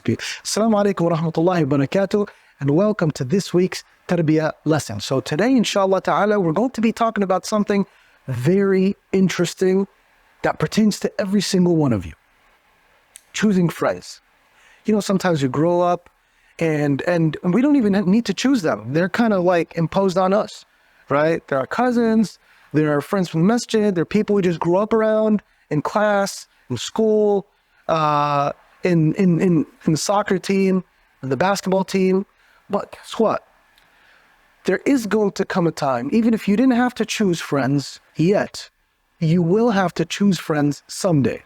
Assalamu alaikum wa rahmatullahi wa barakatuh, and welcome to this week's Tarbiyah lesson. So today, inshallah ta'ala, we're going to be talking about something very interesting that pertains to every single one of you. Choosing friends. You know, sometimes you grow up and we don't even need to choose them. They're kind of like imposed on us, right? There are cousins, there are friends from the Masjid, there are people we just grew up around in class, in school, in the soccer team, in the basketball team. But guess what? There is going to come a time, even if you didn't have to choose friends yet, you will have to choose friends someday.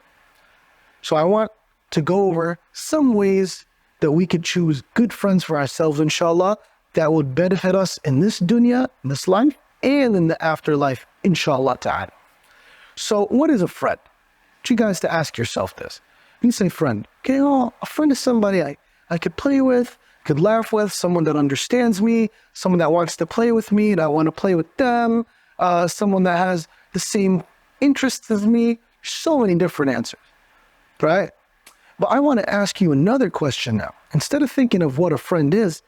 So I want to go over some ways that we could choose good friends for ourselves, inshallah, that would benefit us in this dunya, in this life, and in the afterlife, inshallah ta'ala. So what is a friend? I want you guys to ask yourself this. You say friend. Okay, a friend is somebody I could play with, could laugh with, someone that understands me, someone that wants to play with me and I want to play with them, someone that has the same interests as me. So many different answers, right? But I want to ask you another question now. Instead of thinking of what a friend is,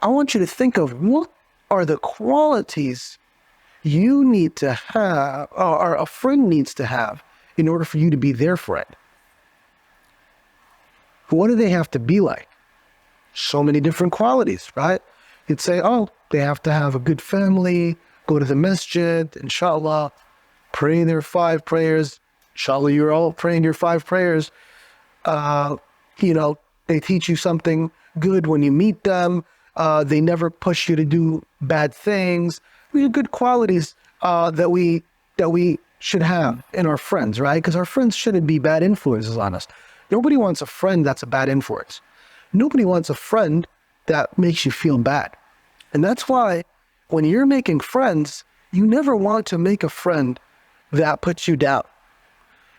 I want you to think of what are the qualities you need to have, or a friend needs to have, in order for you to be their friend. What do they have to be like? So many different qualities, right? You'd say, oh, they have to have a good family, go to the Masjid, inshallah, pray their 5 prayers. Inshallah, you're all praying your 5 prayers. They teach you something good when you meet them. They never push you to do bad things. These are good qualities that we should have in our friends, right? Because our friends shouldn't be bad influences on us. Nobody wants a friend that's a bad influence. Nobody wants a friend that makes you feel bad. And that's why when you're making friends, you never want to make a friend that puts you down.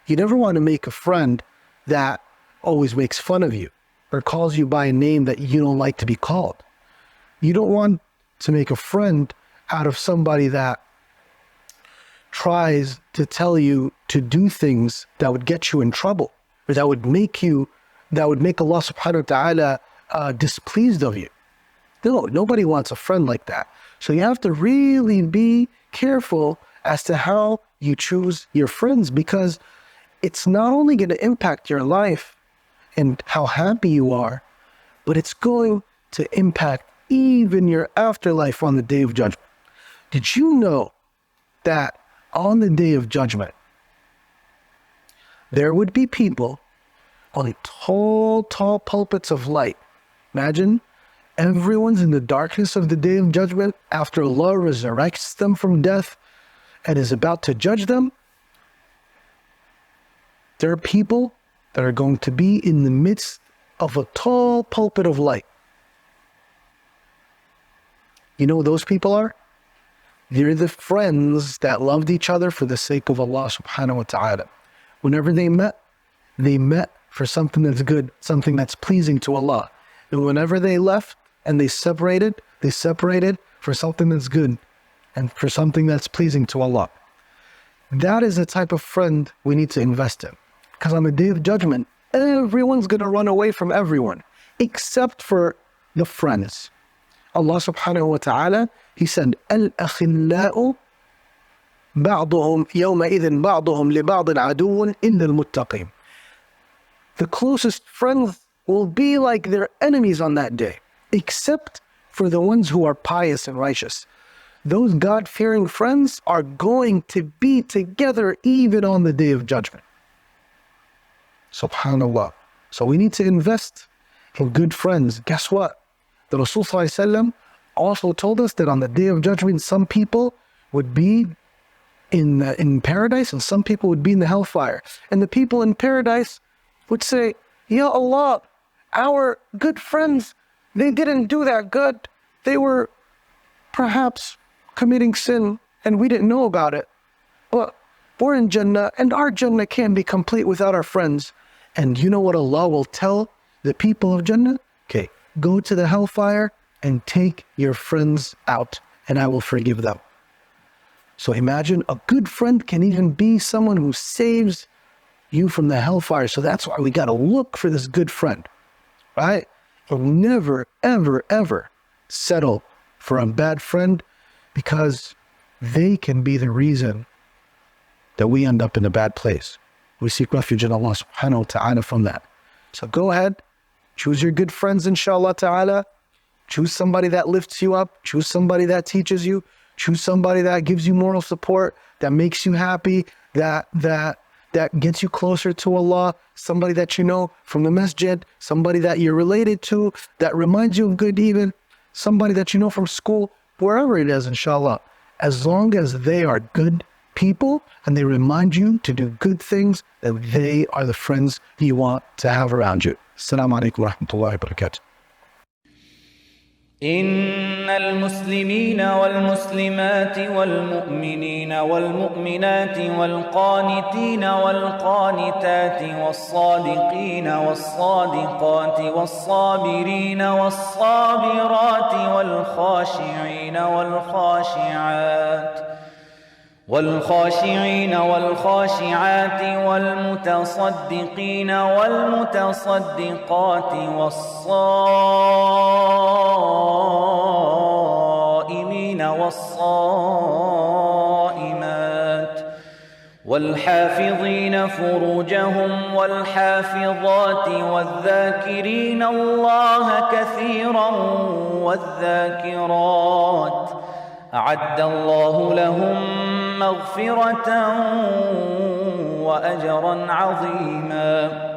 You never want to make a friend that always makes fun of you or calls you by a name that you don't like to be called. You don't want to make a friend out of somebody that tries to tell you to do things that would get you in trouble, or that would make Allah subhanahu wa ta'ala displeased of you. No, nobody wants a friend like that. So you have to really be careful as to how you choose your friends, because it's not only going to impact your life and how happy you are, but it's going to impact even your afterlife on the Day of Judgment. Did you know that on the Day of Judgment, there would be people on tall pulpits of light? Imagine everyone's in the darkness of the Day of Judgment after Allah resurrects them from death and is about to judge them. There are people that are going to be in the midst of a tall pulpit of light. You know who those people are? They're the friends that loved each other for the sake of Allah subhanahu wa ta'ala. Whenever they met for something that's good, something that's pleasing to Allah. And whenever they left and they separated for something that's good and for something that's pleasing to Allah. That is the type of friend we need to invest in. Because on the Day of Judgment, everyone's going to run away from everyone, except for the friends. Allah subhanahu wa ta'ala, He said, الْأَخِلَّاءُ بَعْضُهُمْ يَوْمَئِذٍ بَعْضُهُمْ لِبَعْضٍ عَدُوٌّ إِلَّا الْمُتَّقِينَ. The closest friends will be like their enemies on that day, except for the ones who are pious and righteous. Those God-fearing friends are going to be together even on the Day of Judgment. Subhanallah. So we need to invest in good friends. Guess what? The Rasul ﷺ also told us that on the Day of Judgment, some people would be in paradise and some people would be in the hellfire. And the people in paradise would say, Ya Allah, our good friends, they didn't do that good. They were perhaps committing sin and we didn't know about it. But we're in Jannah and our Jannah can't be complete without our friends. And you know what Allah will tell the people of Jannah? Okay, go to the hellfire and take your friends out and I will forgive them. So imagine a good friend can even be someone who saves you from the hellfire. So that's why we got to look for this good friend, right? So never, ever, ever settle for a bad friend, because they can be the reason that we end up in a bad place. We seek refuge in Allah subhanahu wa ta'ala from that. So go ahead, choose your good friends, inshallah ta'ala. Choose somebody that lifts you up. Choose somebody that teaches you. Choose somebody that gives you moral support, that makes you happy, that gets you closer to Allah. Somebody that you know from the Masjid, somebody that you're related to, that reminds you of good even, somebody that you know from school, wherever it is, inshallah. As long as they are good people and they remind you to do good things, then they are the friends you want to have around you. Assalamu alaikum wa rahmatullahi wa barakatuh. إن المسلمين والمسلمات والمؤمنين والمؤمنات والقانتين والقانتات والصادقين والصادقات والصابرين والصابرات والخاشعين والخاشعات والمتصدقين والمتصدقات والصائمين والصائمات والحافظين فروجهم والحافظات والذاكرين الله كثيرا والذاكرات أعد الله لهم مغفرة وأجرا عظيما.